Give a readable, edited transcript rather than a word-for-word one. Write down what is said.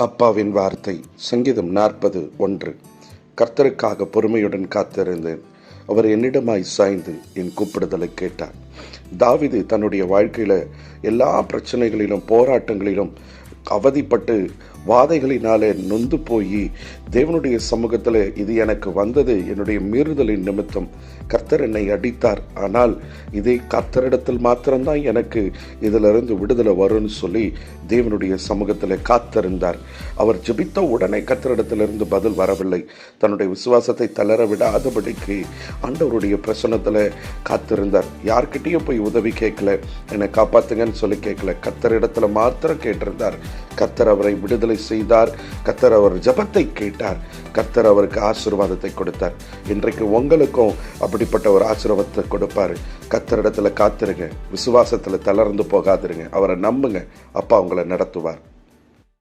அப்பாவின் வார்த்தை. சங்கீதம் 40:1. கர்த்தருக்காக பொறுமையுடன் காத்திருந்தேன். அவர் என்னிடமாய் சாய்ந்து என் கூப்பிடுதலை கேட்டார். தாவீது தன்னுடைய வாழ்க்கையில எல்லா பிரச்சனைகளிலும் போராட்டங்களிலும் அவதிப்பட்டு வாதைகளினாலே நொந்து போய் தேவனுடைய சமூகத்தில் இது எனக்கு வந்தது என்னுடைய மீறுதலின் நிமித்தம், கர்த்தர் என்னை அடித்தார், ஆனால் இதே கர்த்தரிடத்தில் மாத்திரம்தான் எனக்கு இதிலிருந்து விடுதலை வரும்னு சொல்லி தேவனுடைய சமூகத்தில் காத்திருந்தார். அவர் ஜெபித்த உடனே கர்த்தரிடத்திலிருந்து பதில் வரவில்லை. தன்னுடைய விசுவாசத்தை தளர விடாதபடிக்கு ஆண்டவருடைய பிரசன்னத்தில் காத்திருந்தார். யார்கிட்டையும் போய் உதவி கேட்கல, என்னை காப்பாத்துங்கன்னு சொல்லி கேட்கல. கர்த்தரிடத்துல மாத்திரம் கேட்டிருந்தார். கர்த்தர் அவரை விடுதலை செய்தார். கர்த்தர் அவர் ஜெபத்தை கேட்டார். கர்த்தர் அவருக்கு ஆசீர்வாதத்தை கொடுத்தார். இன்றைக்கு உங்களுக்கும் அப்படிப்பட்ட ஒரு ஆசீர்வாதத்தை கொடுப்பாரு. கர்த்தரிடத்துல காத்திருங்க, விசுவாசத்துல தளர்ந்து போகாதிருங்க, அவரை நம்புங்க. அப்பா உங்களை நடத்துவார்.